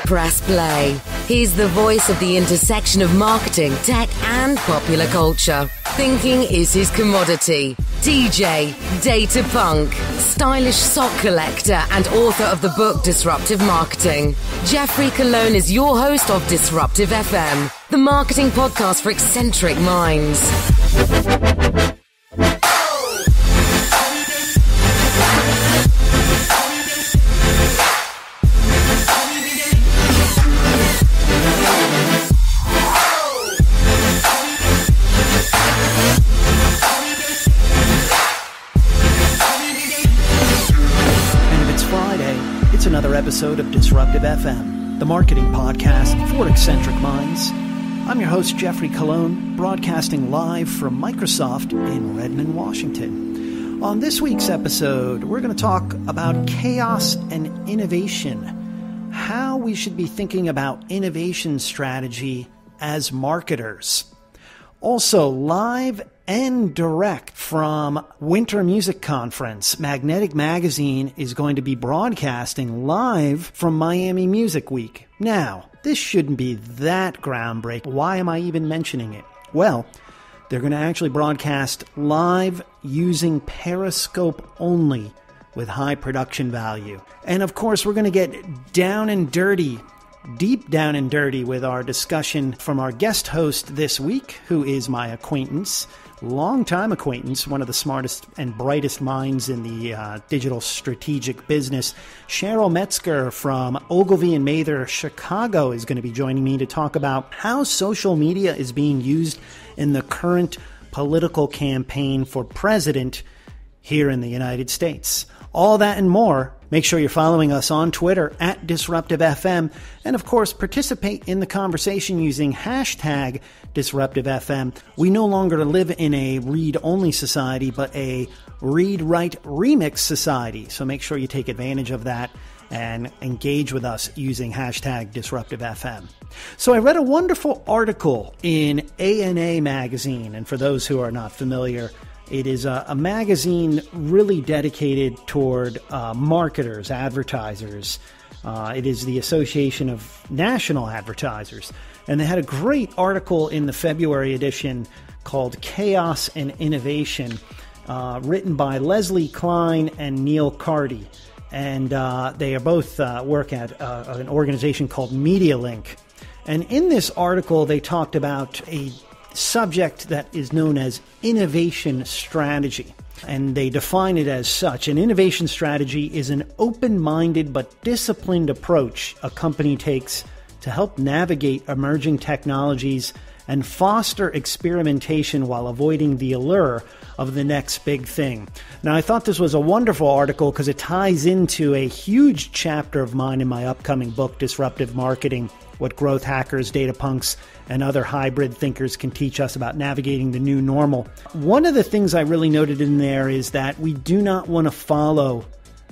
press play. He's the voice of the intersection of marketing, tech, and popular culture. Thinking is his commodity. DJ, data punk, stylish sock collector, and author of the book Disruptive Marketing. Jeffrey Cologne is your host of Disruptive FM, the marketing podcast for eccentric minds. Another episode of Disruptive FM, the marketing podcast for eccentric minds. I'm your host, Jeffrey Cologne, broadcasting live from Microsoft in Redmond, Washington. On this week's episode, we're going to talk about chaos and innovation, how we should be thinking about innovation strategy as marketers. Also, live and direct from Winter Music Conference, Magnetic Magazine is going to be broadcasting live from Miami Music Week. Now, this shouldn't be that groundbreaking. Why am I even mentioning it? Well, they're going to actually broadcast live using Periscope only with high production value. And of course, we're going to get down and dirty, deep down and dirty with our discussion from our guest host this week, who is my acquaintance, longtime acquaintance, one of the smartest and brightest minds in the digital strategic business. Cheryl Metzger from Ogilvy and Mather, Chicago, is going to be joining me to talk about how social media is being used in the current political campaign for president here in the United States. All that and more. Make sure you're following us on Twitter at DisruptiveFM, and of course, participate in the conversation using hashtag DisruptiveFM. We no longer live in a read-only society, but a read-write-remix society. So make sure you take advantage of that and engage with us using hashtag DisruptiveFM. So I read a wonderful article in A&A magazine, and for those who are not familiar, it is a magazine really dedicated toward marketers, advertisers. It is the Association of National Advertisers. And they had a great article in the February edition called Chaos and Innovation, written by Leslie Klein and Neil Carty. And they are both work at an organization called MediaLink. And in this article, they talked about a subject that is known as innovation strategy. And they define it as such. An innovation strategy is an open-minded but disciplined approach a company takes to help navigate emerging technologies and foster experimentation while avoiding the allure of the next big thing. Now, I thought this was a wonderful article because it ties into a huge chapter of mine in my upcoming book, Disruptive Marketing: What Growth Hackers, Data Punks, and Other Hybrid Thinkers Can Teach Us About Navigating the New Normal. One of the things I really noted in there is that we do not want to follow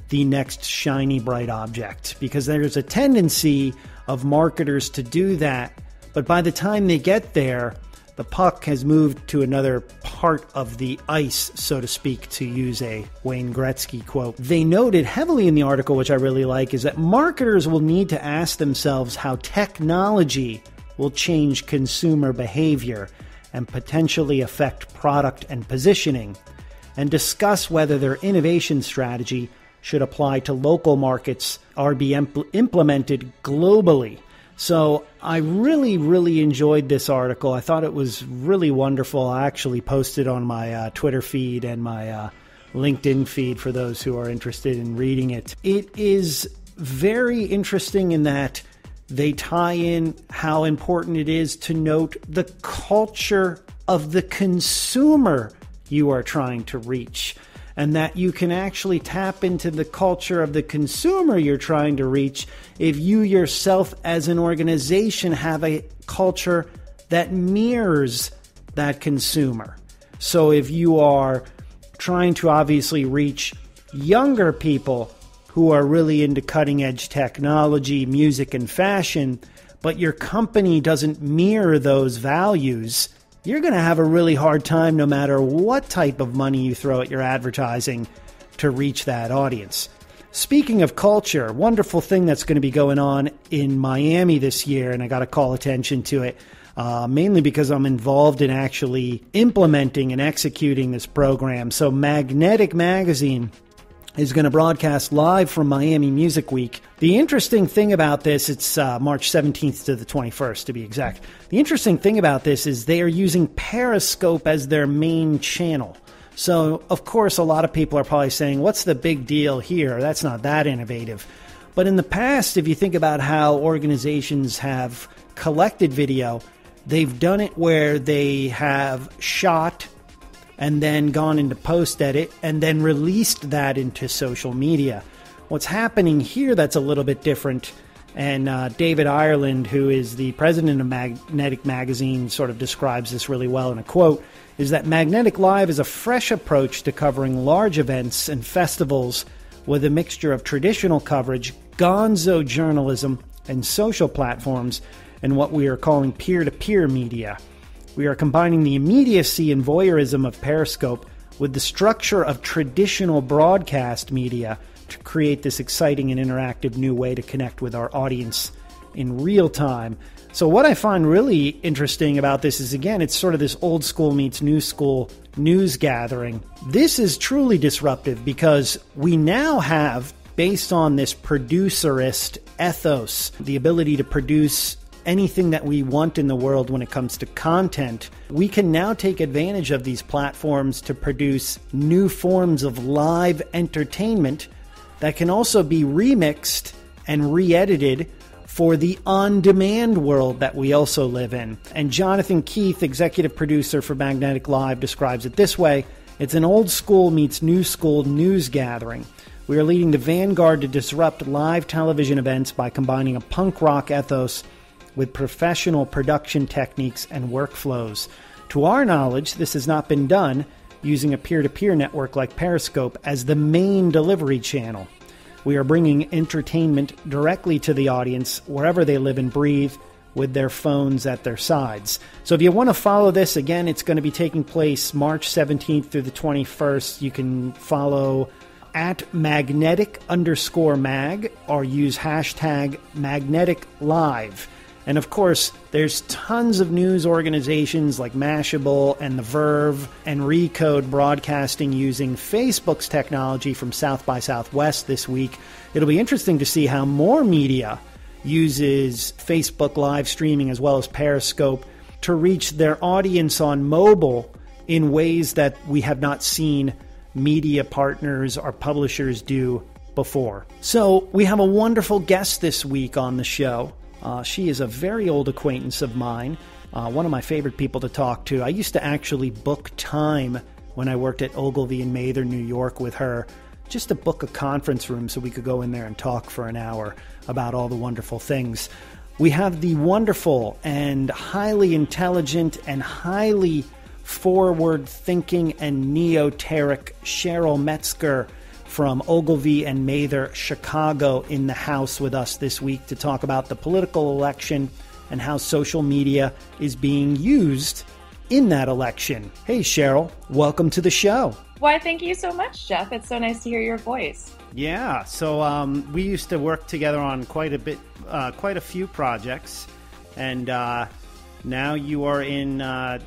the next shiny, bright object, because there's a tendency of marketers to do that. But by the time they get there, the puck has moved to another part of the ice, so to speak, to use a Wayne Gretzky quote. They noted heavily in the article, which I really like, is that marketers will need to ask themselves how technology will change consumer behavior and potentially affect product and positioning, and discuss whether their innovation strategy should apply to local markets or be implemented globally. So I really enjoyed this article. I thought it was really wonderful. I actually posted on my Twitter feed and my LinkedIn feed for those who are interested in reading it. It is very interesting in that they tie in how important it is to note the culture of the consumer you are trying to reach, and that you can actually tap into the culture of the consumer you're trying to reach if you yourself as an organization have a culture that mirrors that consumer. So if you are trying to obviously reach younger people who are really into cutting-edge technology, music, and fashion, but your company doesn't mirror those values, you're going to have a really hard time no matter what type of money you throw at your advertising to reach that audience. Speaking of culture, wonderful thing that's going to be going on in Miami this year, and I got to call attention to it, mainly because I'm involved in actually implementing and executing this program. So Magnetic Magazine is going to broadcast live from Miami Music Week. The interesting thing about this, it's March 17th to the 21st to be exact. The interesting thing about this is they are using Periscope as their main channel. So, of course, a lot of people are probably saying, what's the big deal here? That's not that innovative. But in the past, if you think about how organizations have collected video, they've done it where they have shot and then gone into post-edit and then released that into social media. What's happening here that's a little bit different, and David Ireland, who is the president of Magnetic Magazine, sort of describes this really well in a quote, is that Magnetic Live is a fresh approach to covering large events and festivals with a mixture of traditional coverage, gonzo journalism, and social platforms, and what we are calling peer-to-peer media. We are combining the immediacy and voyeurism of Periscope with the structure of traditional broadcast media to create this exciting and interactive new way to connect with our audience in real time. So what I find really interesting about this is, again, it's sort of this old school meets new school news gathering. This is truly disruptive because we now have, based on this producerist ethos, the ability to produce anything that we want in the world when it comes to content. We can now take advantage of these platforms to produce new forms of live entertainment that can also be remixed and re-edited for the on-demand world that we also live in. And Jonathan Keith, executive producer for Magnetic Live, describes it this way: it's an old school meets new school news gathering. We are leading the vanguard to disrupt live television events by combining a punk rock ethos with professional production techniques and workflows. To our knowledge, this has not been done using a peer-to-peer network like Periscope as the main delivery channel. We are bringing entertainment directly to the audience wherever they live and breathe with their phones at their sides. So if you want to follow this, again, it's going to be taking place March 17th through the 21st. You can follow at magnetic_mag or use hashtag Magnetic Live. And of course, there's tons of news organizations like Mashable and The Verve and Recode broadcasting using Facebook's technology from South by Southwest this week. It'll be interesting to see how more media uses Facebook live streaming as well as Periscope to reach their audience on mobile in ways that we have not seen media partners or publishers do before. So we have a wonderful guest this week on the show. She is a very old acquaintance of mine, one of my favorite people to talk to. I used to actually book time when I worked at Ogilvy in Mather, New York with her, just to book a conference room so we could go in there and talk for an hour about all the wonderful things. We have the wonderful and highly intelligent and highly forward-thinking and neoteric Cheryl Metzger from Ogilvy and Mather, Chicago, in the house with us this week to talk about the political election and how social media is being used in that election. Hey, Cheryl, welcome to the show. Why, thank you so much, Jeff. It's so nice to hear your voice. Yeah, so we used to work together on quite a few projects, and now you are in a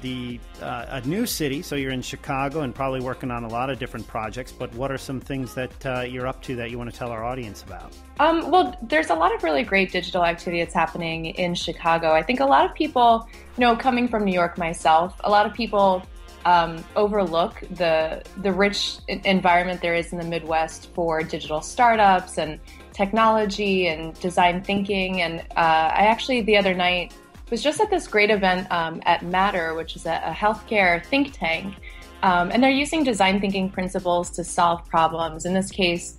new city, so you're in Chicago and probably working on a lot of different projects. But what are some things that you're up to that you want to tell our audience about? Well, there's a lot of really great digital activity that's happening in Chicago. I think a lot of people, coming from New York myself, a lot of people overlook the rich environment there is in the Midwest for digital startups and technology and design thinking. And I actually, the other night, was just at this great event at Matter, which is a healthcare think tank. And they're using design thinking principles to solve problems. In this case,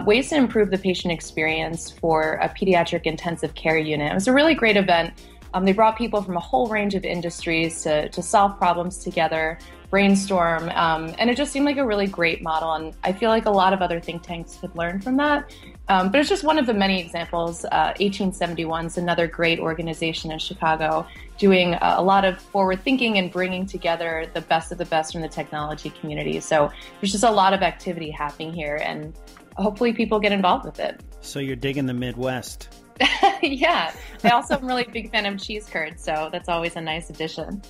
ways to improve the patient experience for a pediatric intensive care unit. It was a really great event. They brought people from a whole range of industries to solve problems together, brainstorm, and it just seemed like a really great model. And I feel like a lot of other think tanks could learn from that. But it's just one of the many examples. 1871 is another great organization in Chicago doing a lot of forward thinking and bringing together the best of the best from the technology community. So there's just a lot of activity happening here. And hopefully people get involved with it. So you're digging the Midwest. Yeah. I also am really a big fan of cheese curds, so that's always a nice addition.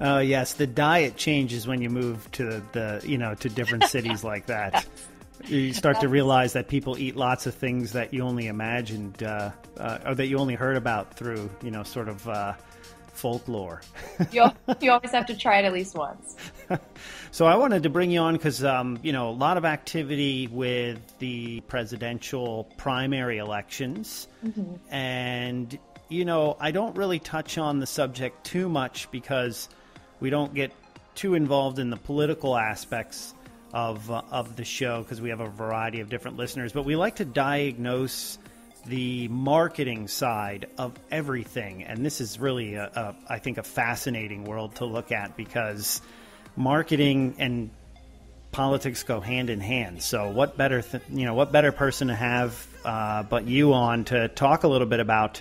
Oh, yes. The diet changes when you move to to different cities like that. You start to realize that people eat lots of things that you only imagined or that you only heard about through, sort of folklore. You always have to try it at least once. So I wanted to bring you on because, a lot of activity with the presidential primary elections. Mm-hmm. And, I don't really touch on the subject too much because we don't get too involved in the political aspects of the show because we have a variety of different listeners. But we like to diagnose the marketing side of everything. And this is really, I think, a fascinating world to look at because marketing and politics go hand in hand. So what better person to have but you on to talk a little bit about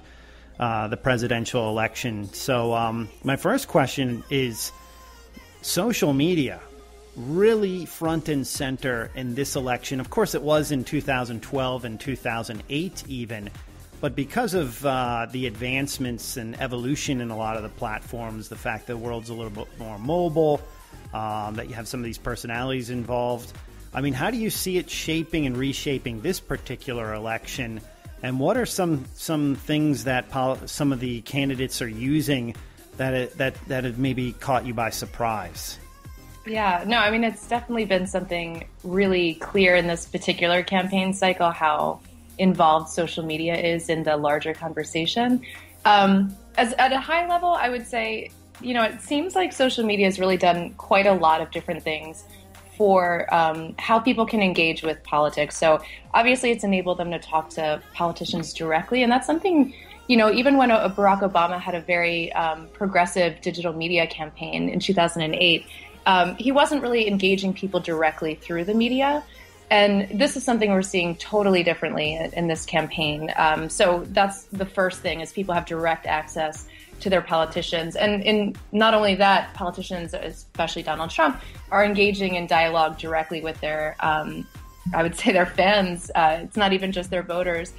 the presidential election. So my first question is social media really front and center in this election. Of course, it was in 2012 and 2008 even, but because of the advancements and evolution in a lot of the platforms, the fact that the world's a little bit more mobile, that you have some of these personalities involved. I mean, how do you see it shaping and reshaping this particular election? And what are some things that some of the candidates are using that have maybe caught you by surprise? Yeah, no, I mean, it's definitely been something really clear in this particular campaign cycle, how involved social media is in the larger conversation. As at a high level, I would say, it seems like social media has really done quite a lot of different things for how people can engage with politics. So obviously it's enabled them to talk to politicians directly. And that's something, even when Barack Obama had a very progressive digital media campaign in 2008, he wasn't really engaging people directly through the media. And this is something we're seeing totally differently in this campaign. So that's the first thing, is people have direct access to their politicians. And not only that, politicians, especially Donald Trump, are engaging in dialogue directly with their, I would say, their fans. It's not even just their voters.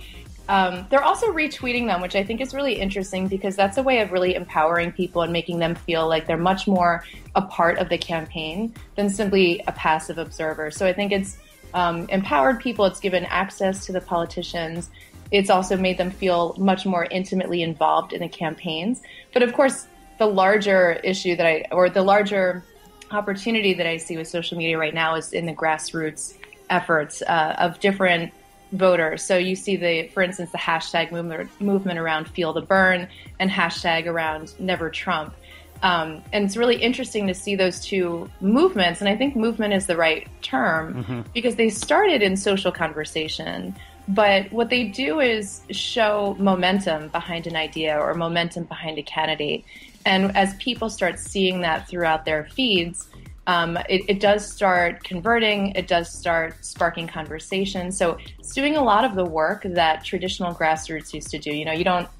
They're also retweeting them, which I think is really interesting because that's a way of really empowering people and making them feel like they're much more a part of the campaign than simply a passive observer. So I think it's empowered people. It's given access to the politicians. It's also made them feel much more intimately involved in the campaigns. But of course, the larger issue the larger opportunity that I see with social media right now is in the grassroots efforts of different voters. So you see for instance, the hashtag movement around Feel the Burn and hashtag around Never Trump. And it's really interesting to see those two movements. And I think movement is the right term because they started in social conversation. But what they do is show momentum behind an idea or momentum behind a candidate. And as people start seeing that throughout their feeds, it does start converting. It does start sparking conversation. So it's doing a lot of the work that traditional grassroots used to do. You don't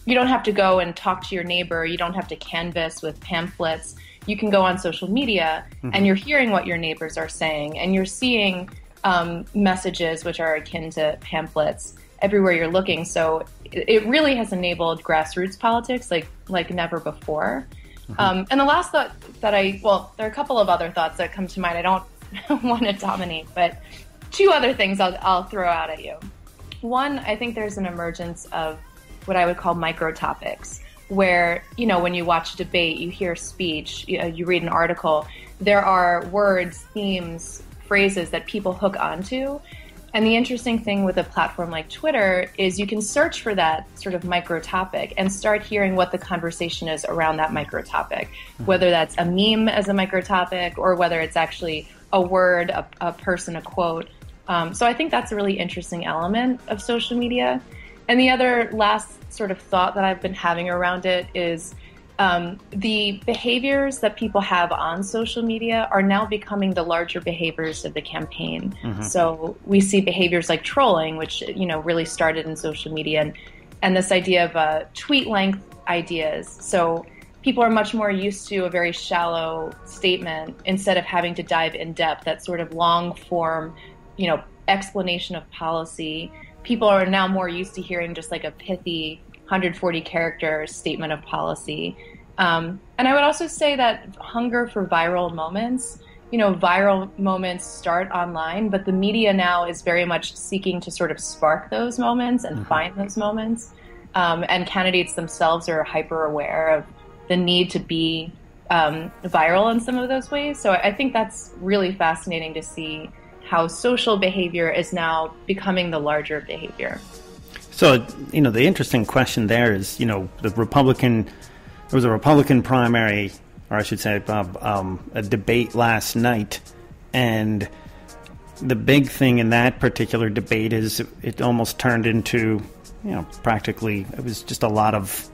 have to go and talk to your neighbor. You don't have to canvass with pamphlets. You can go on social media and you're hearing what your neighbors are saying, and you're seeing messages which are akin to pamphlets everywhere you're looking. So it really has enabled grassroots politics like never before. And the last thought that there are a couple of other thoughts that come to mind. I don't want to dominate, but two other things I'll throw out at you. One, I think there's an emergence of what I would call micro topics, where, when you watch a debate, you hear speech, you read an article, there are words, themes, phrases that people hook onto. And the interesting thing with a platform like Twitter is you can search for that sort of micro topic and start hearing what the conversation is around that micro topic, whether that's a meme as a micro topic or whether it's actually a word, a person, a quote. So I think that's a really interesting element of social media. And the other last sort of thought that I've been having around it is the behaviors that people have on social media are now becoming the larger behaviors of the campaign. So we see behaviors like trolling, which, really started in social media, and this idea of tweet length ideas. So people are much more used to a very shallow statement instead of having to dive in depth, that sort of long form, explanation of policy. People are now more used to hearing just like a pithy 140 character statement of policy. And I would also say that hunger for viral moments, viral moments start online, but the media now is very much seeking to sort of spark those moments and find those moments. And candidates themselves are hyper aware of the need to be viral in some of those ways. So I think that's really fascinating to see how social behavior is now becoming the larger behavior. So, the interesting question there is, there was a Republican primary, or I should say a debate last night, and the big thing in that particular debate is it almost turned into, practically, it was just a lot of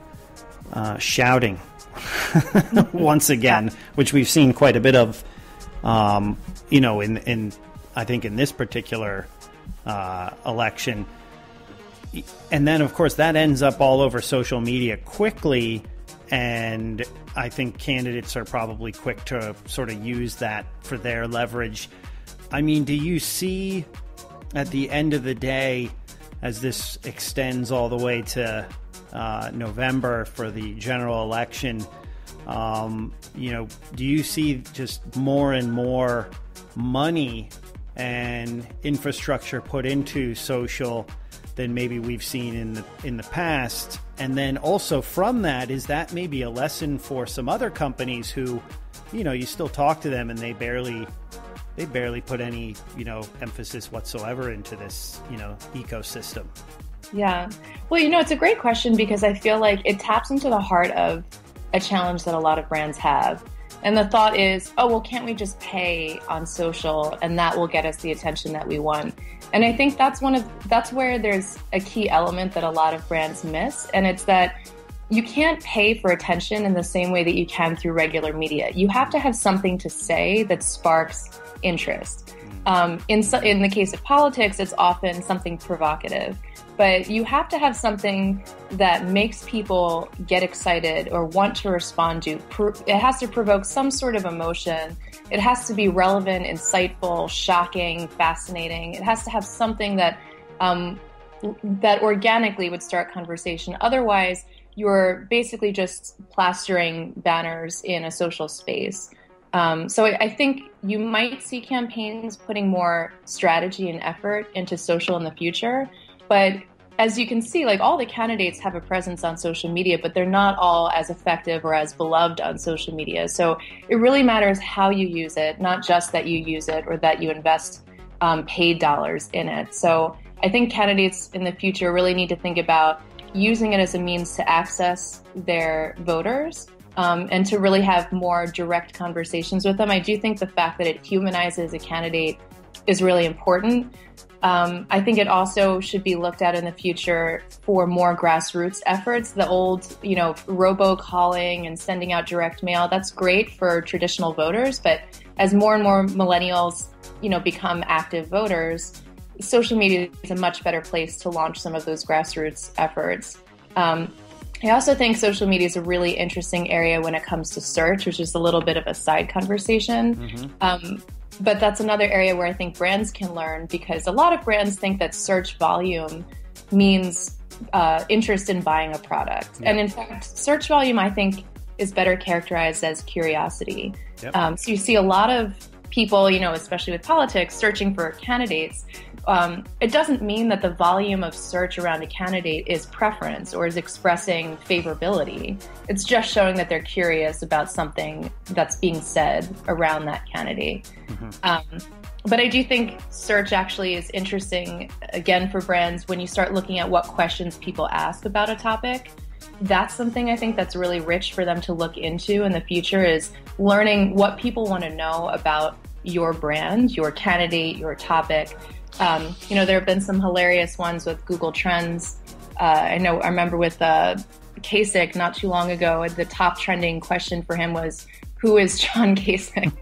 shouting once again, which we've seen quite a bit of, in I think in this particular election. And then, of course, that ends up all over social media quickly, and I think candidates are probably quick to sort of use that for their leverage. I mean, do you see at the end of the day, as this extends all the way to November for the general election, do you see just more and more money and infrastructure put into social than maybe we've seen in the past? And then also from that, is that maybe a lesson for some other companies who, you still talk to them and they barely put any, emphasis whatsoever into this, ecosystem? Yeah. Well, it's a great question because I feel like it taps into the heart of a challenge that a lot of brands have. And the thought is, oh, well, can't we just pay on social and that will get us the attention that we want? And I think that's where there's a key element that a lot of brands miss. And it's that you can't pay for attention in the same way that you can through regular media. You have to have something to say that sparks interest. In the case of politics, it's often something provocative. But you have to have something that makes people get excited or want to respond to. It has to provoke some sort of emotion. It has to be relevant, insightful, shocking, fascinating. It has to have something that that organically would start conversation. Otherwise, you're basically just plastering banners in a social space. So I think you might see campaigns putting more strategy and effort into social in the future. But as you can see, like all the candidates have a presence on social media, but they're not all as effective or as beloved on social media. So it really matters how you use it, not just that you use it or that you invest paid dollars in it. So I think candidates in the future really need to think about using it as a means to access their voters and to really have more direct conversations with them. I do think the fact that it humanizes a candidate is really important. I think it also should be looked at in the future for more grassroots efforts. The old, robocalling and sending out direct mail, that's great for traditional voters. But as more and more millennials, become active voters, social media is a much better place to launch some of those grassroots efforts. I also think social media is a really interesting area when it comes to search, which is a little bit of a side conversation. But that's another area where I think brands can learn, because a lot of brands think that search volume means interest in buying a product. Yep. And in fact, search volume, I think, is better characterized as curiosity. Yep. So you see a lot of people, especially with politics, searching for candidates. It doesn't mean that the volume of search around a candidate is preference or is expressing favorability. It's just showing that they're curious about something that's being said around that candidate. But I do think search actually is interesting, again, for brands when you start looking at what questions people ask about a topic. That's something I think that's really rich for them to look into in the future, is learning what people want to know about your brand, your candidate, your topic. There have been some hilarious ones with Google Trends. I remember with Kasich not too long ago, the top trending question for him was, who is John Kasich?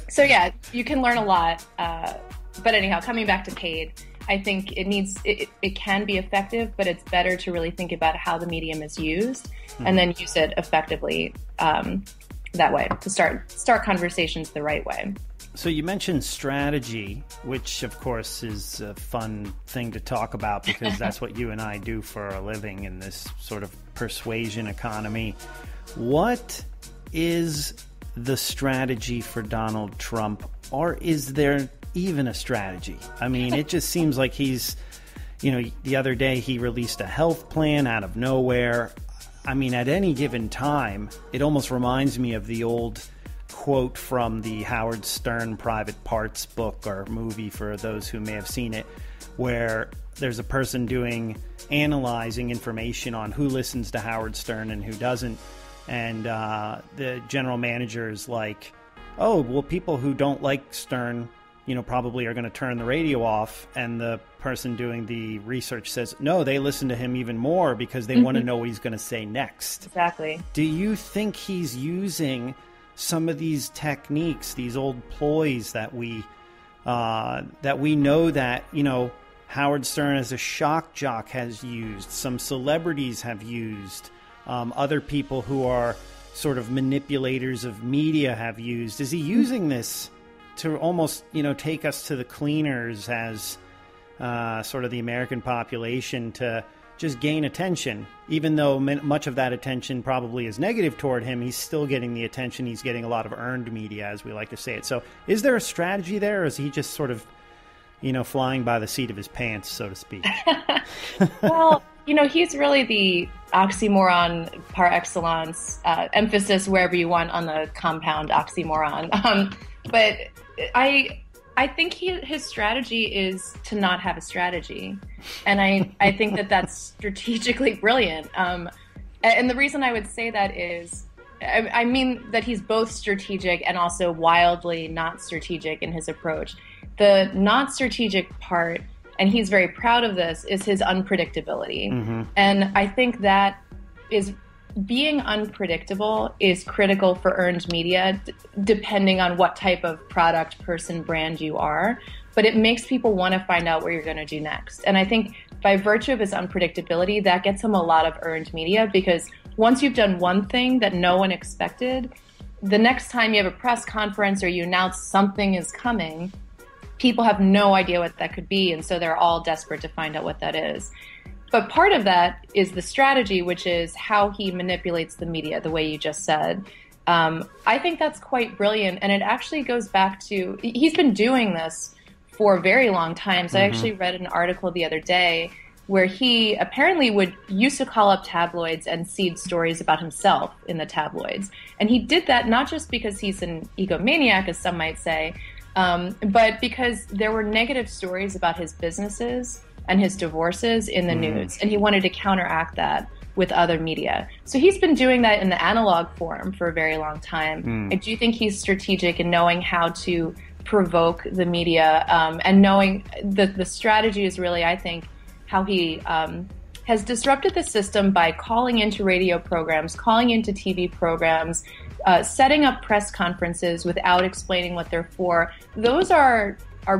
So yeah, you can learn a lot. But anyhow, coming back to paid, I think it can be effective, but it's better to really think about how the medium is used and then use it effectively that way to start conversations the right way. So you mentioned strategy, which of course is a fun thing to talk about because that's what you and I do for a living in this sort of persuasion economy. What is the strategy for Donald Trump, or is there even a strategy? I mean, it just seems like he's, the other day he released a health plan out of nowhere. I mean, at any given time, it almost reminds me of the old quote from the Howard Stern Private Parts book or movie, for those who may have seen it, where there's a person analyzing information on who listens to Howard Stern and who doesn't. And the general manager is like, oh, well, people who don't like Stern, probably are going to turn the radio off. And the person doing the research says, no, they listen to him even more because they want to know what he's going to say next. Exactly. Do you think he's using some of these techniques, these old ploys that we know that, Howard Stern as a shock jock has used, some celebrities have used, other people who are sort of manipulators of media have used? Is he using this to almost, take us to the cleaners as sort of the American population to just gain attention? Even though much of that attention probably is negative toward him, he's still getting the attention. He's getting a lot of earned media, as we like to say it. So is there a strategy there, or is he just sort of, flying by the seat of his pants, so to speak? Well, he's really the oxymoron par excellence, emphasis wherever you want on the compound oxymoron. But I think his strategy is to not have a strategy. And I think that that's strategically brilliant. And the reason I would say that is, I mean that he's both strategic and also wildly not strategic in his approach. The not strategic part, and he's very proud of this, is his unpredictability. Mm-hmm. And I think that is being unpredictable is critical for earned media, depending on what type of product, person, brand you are. But it makes people want to find out what you're going to do next. And I think by virtue of his unpredictability, that gets him a lot of earned media, because once you've done one thing that no one expected, the next time you have a press conference or you announce something is coming, people have no idea what that could be. And so they're all desperate to find out what that is. But part of that is the strategy, which is how he manipulates the media, the way you just said. I think that's quite brilliant. And it actually goes back to, he's been doing this for a very long time. So I actually read an article the other day where he apparently used to call up tabloids and seed stories about himself in the tabloids. And he did that not just because he's an egomaniac, as some might say, but because there were negative stories about his businesses and his divorces in the news, and he wanted to counteract that with other media. So he's been doing that in the analog form for a very long time. I do think he's strategic in knowing how to provoke the media, and knowing the strategy is really, I think, how he has disrupted the system by calling into radio programs, calling into TV programs, setting up press conferences without explaining what they're for. Those are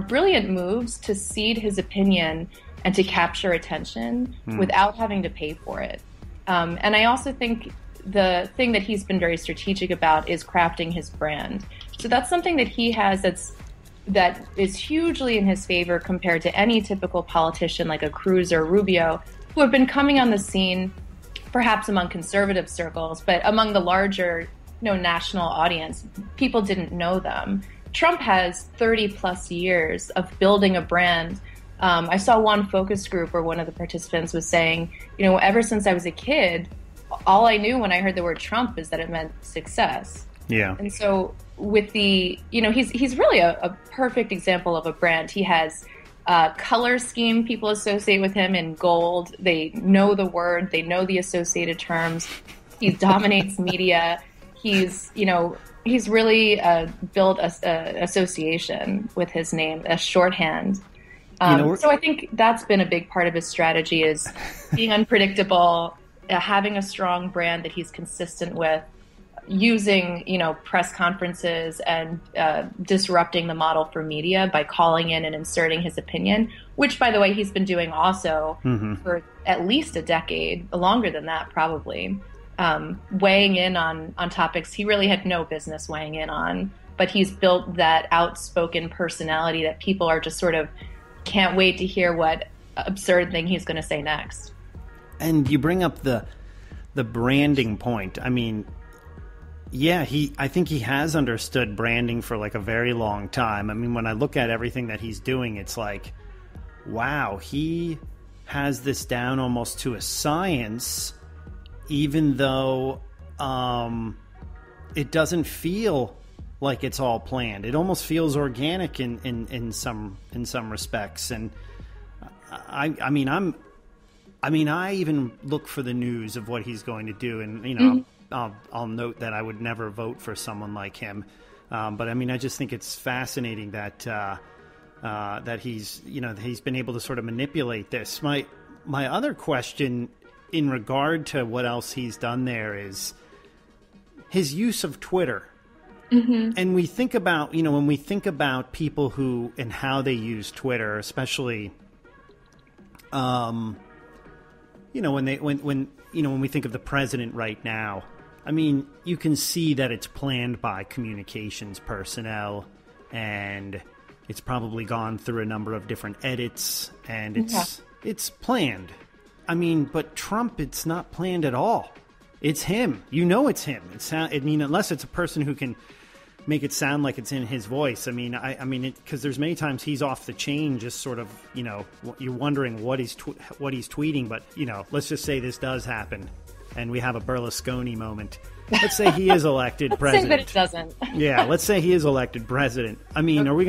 brilliant moves to seed his opinion and to capture attention without having to pay for it. And I also think the thing that he's been very strategic about is crafting his brand. So that's something that he has that is hugely in his favor compared to any typical politician like a Cruz or Rubio, who have been coming on the scene perhaps among conservative circles, but among the larger national audience, people didn't know them. Trump has 30 plus years of building a brand. I saw one focus group where one of the participants was saying, ever since I was a kid, all I knew when I heard the word Trump is that it meant success. Yeah. And so with he's really a perfect example of a brand. He has color scheme people associate with him in gold. They know the word, they know the associated terms. He dominates media. He's really built a association with his name, a shorthand. So I think that's been a big part of his strategy, is being unpredictable, having a strong brand that he's consistent with, using, press conferences and disrupting the model for media by calling in and inserting his opinion, which, by the way, he's been doing also for at least a decade, longer than that probably, weighing in on topics he really had no business weighing in on, but he's built that outspoken personality that people are just sort of can't wait to hear what absurd thing he's going to say next. And you bring up the branding point. I mean, yeah, I think he has understood branding for like a very long time. I mean, when I look at everything that he's doing, it's like, wow, he has this down almost to a science, even though it doesn't feel like it's all planned. It almost feels organic in some respects. And I even look for the news of what he's going to do, and I'll note that I would never vote for someone like him. But I mean, I just think it's fascinating that he's been able to sort of manipulate this. My other question in regard to what else he's done there is his use of Twitter. Mm-hmm. And we think about, when we think about people who and how they use Twitter, especially, when we think of the president right now, I mean, you can see that it's planned by communications personnel, and it's probably gone through a number of different edits, and it's planned. I mean, but Trump, it's not planned at all. It's him. It's him. Unless it's a person who can make it sound like it's in his voice. I mean, because there's many times he's off the chain, just sort of, you're wondering what he's tweeting. But let's just say this does happen, and we have a Berlusconi moment. Let's say he is elected president. Let's say that it doesn't. Yeah, let's say he is elected president. I mean, are we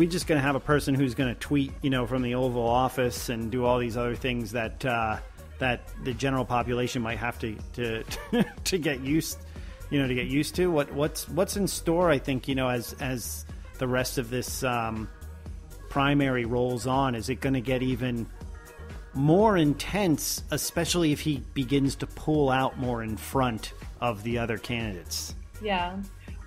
just going to have a person who's going to tweet, from the Oval Office and do all these other things that the general population might have to get used to? What's in store, I think, as the rest of this primary rolls on? Is it going to get even more intense, especially if he begins to pull out more in front of the other candidates? Yeah.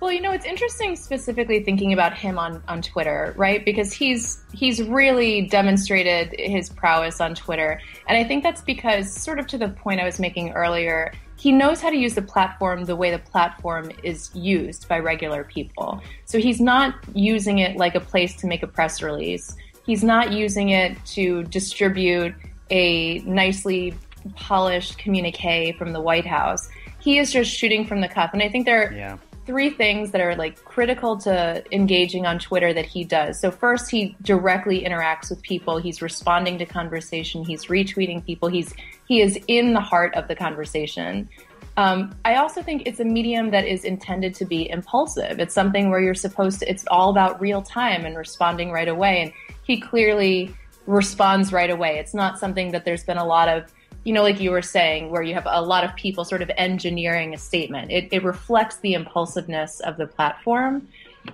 Well, it's interesting specifically thinking about him on Twitter, right? Because he's really demonstrated his prowess on Twitter. And I think that's because, sort of to the point I was making earlier, he knows how to use the platform the way the platform is used by regular people. So he's not using it like a place to make a press release. He's not using it to distribute a nicely polished communique from the White House. He is just shooting from the cuff. And I think there are three things that are like critical to engaging on Twitter that he does. So first, he directly interacts with people. He's responding to conversation. He's retweeting people. He is in the heart of the conversation. I also think it's a medium that is intended to be impulsive. It's something where it's all about real time and responding right away. And he clearly responds right away. It's not something that there's been a lot of, like you were saying, where you have a lot of people sort of engineering a statement. It reflects the impulsiveness of the platform.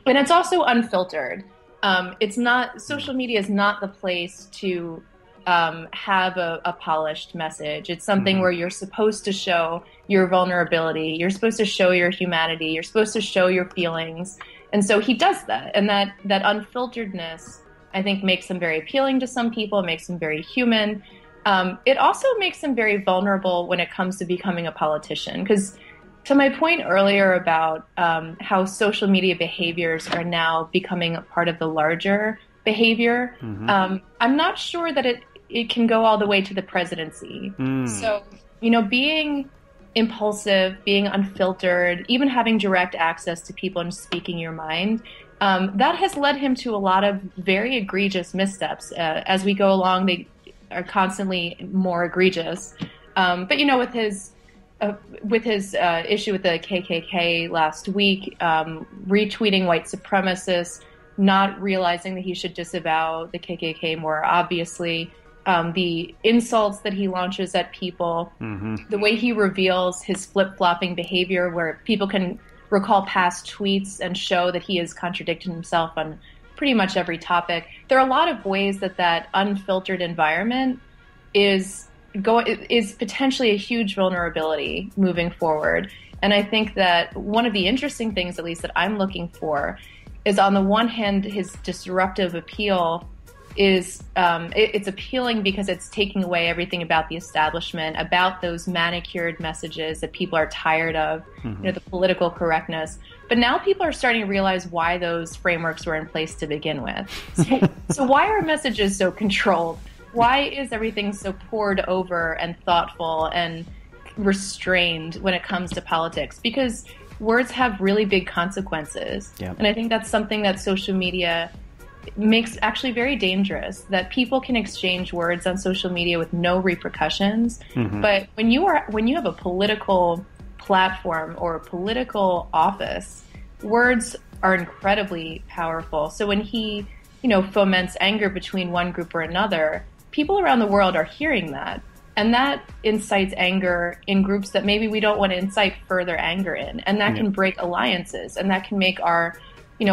And it's also unfiltered. Social media is not the place to have a polished message. It's something where you're supposed to show your vulnerability. You're supposed to show your humanity. You're supposed to show your feelings. And so he does that. And that unfilteredness, I think, makes him very appealing to some people. It makes him very human. It also makes him very vulnerable when it comes to becoming a politician. Because to my point earlier about how social media behaviors are now becoming a part of the larger behavior, I'm not sure that it can go all the way to the presidency. So, being impulsive, being unfiltered, even having direct access to people and speaking your mind, that has led him to a lot of very egregious missteps. As we go along, they are constantly more egregious. But with his issue with the KKK last week, retweeting white supremacists, not realizing that he should disavow the KKK more obviously, the insults that he launches at people, the way he reveals his flip-flopping behavior where people can recall past tweets and show that he has contradicted himself on pretty much every topic. There are a lot of ways that unfiltered environment is potentially a huge vulnerability moving forward. And I think that one of the interesting things, at least that I'm looking for, is on the one hand, his disruptive appeal it's appealing because it's taking away everything about the establishment, about those manicured messages that people are tired of, the political correctness. But now people are starting to realize why those frameworks were in place to begin with. So why are messages so controlled? Why is everything so poured over and thoughtful and restrained when it comes to politics? Because words have really big consequences. Yep. And I think that's something that social media makes actually very dangerous, that people can exchange words on social media with no repercussions. But when you have a political platform or a political office, words are incredibly powerful. So when he, foments anger between one group or another, people around the world are hearing that. And that incites anger in groups that maybe we don't want to incite further anger in. And that can break alliances, and that can make our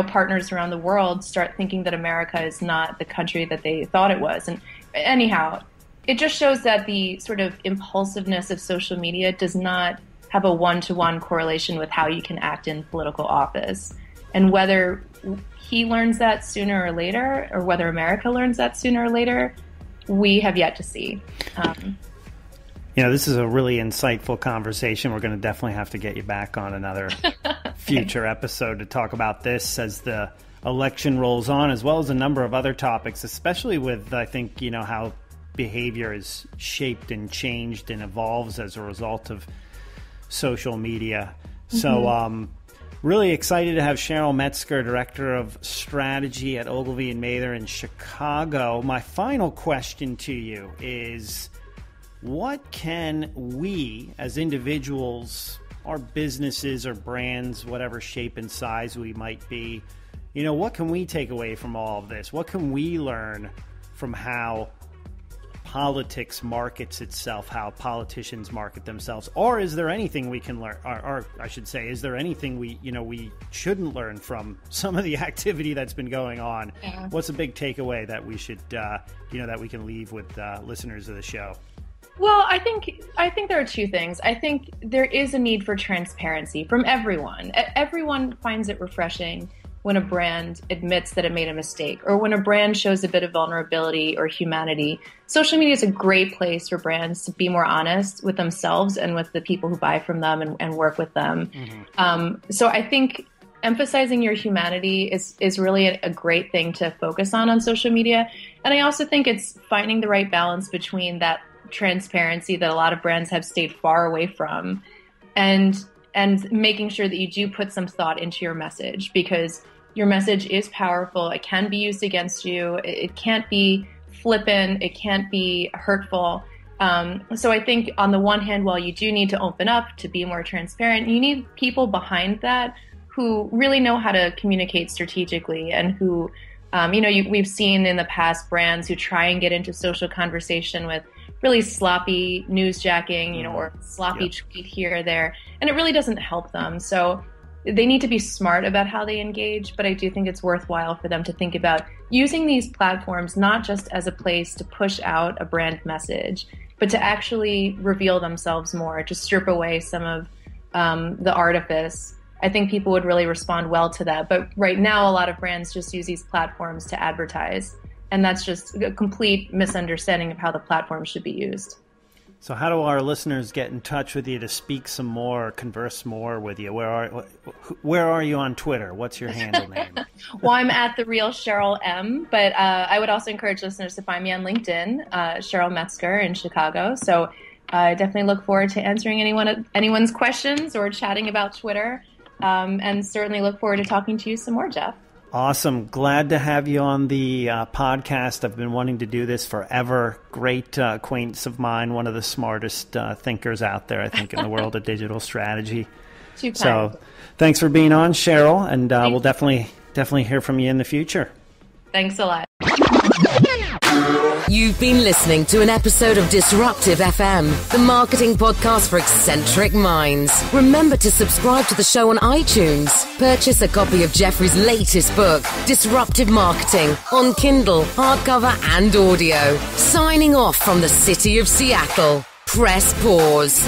partners around the world start thinking that America is not the country that they thought it was. And anyhow, it just shows that the sort of impulsiveness of social media does not have a one-to-one correlation with how you can act in political office. And whether he learns that sooner or later, or whether America learns that sooner or later, we have yet to see. This is a really insightful conversation. We're going to definitely have to get you back on another future episode to talk about this as the election rolls on, as well as a number of other topics, especially with, I think, how behavior is shaped and changed and evolves as a result of social media. So really excited to have Cheryl Metzger, Director of Strategy at Ogilvy & Mather in Chicago. My final question to you is, what can we as individuals, or businesses or brands, whatever shape and size we might be, what can we take away from all of this? What can we learn from how politics markets itself, how politicians market themselves? Or is there anything we can learn, or I should say, is there anything we shouldn't learn from some of the activity that's been going on? Yeah. What's a big takeaway that we should, that we can leave with listeners of the show? Well, I think there are two things. I think there is a need for transparency from everyone. Everyone finds it refreshing when a brand admits that it made a mistake, or when a brand shows a bit of vulnerability or humanity. Social media is a great place for brands to be more honest with themselves and with the people who buy from them and work with them. So I think emphasizing your humanity is really a great thing to focus on social media. And I also think it's finding the right balance between that transparency that a lot of brands have stayed far away from, and making sure that you do put some thought into your message, because your message is powerful. It can be used against you. It can't be flippant. It can't be hurtful. So I think on the one hand, while you do need to open up to be more transparent, you need people behind that who really know how to communicate strategically, and who, we've seen in the past brands who try and get into social conversation with really sloppy newsjacking, or sloppy tweet here or there, and it really doesn't help them. So they need to be smart about how they engage, but I do think it's worthwhile for them to think about using these platforms not just as a place to push out a brand message, but to actually reveal themselves more, to strip away some of the artifice. I think people would really respond well to that. But right now, a lot of brands just use these platforms to advertise. And that's just a complete misunderstanding of how the platform should be used. So how do our listeners get in touch with you to speak some more, converse more with you? Where are you on Twitter? What's your handle name? Well, I'm at The Real Cheryl M, but I would also encourage listeners to find me on LinkedIn, Cheryl Metzger in Chicago. So I definitely look forward to answering anyone's questions or chatting about Twitter, and certainly look forward to talking to you some more, Jeff. Awesome. Glad to have you on the podcast. I've been wanting to do this forever. Great acquaintance of mine, one of the smartest thinkers out there, I think, in the world of digital strategy. Too kind. So thanks for being on, Cheryl, and we'll definitely hear from you in the future. Thanks a lot. You've been listening to an episode of Disruptive FM, the marketing podcast for eccentric minds. Remember to subscribe to the show on iTunes. Purchase a copy of Jeffrey's latest book, Disruptive Marketing, on Kindle, hardcover and audio. Signing off from the city of Seattle. Press pause.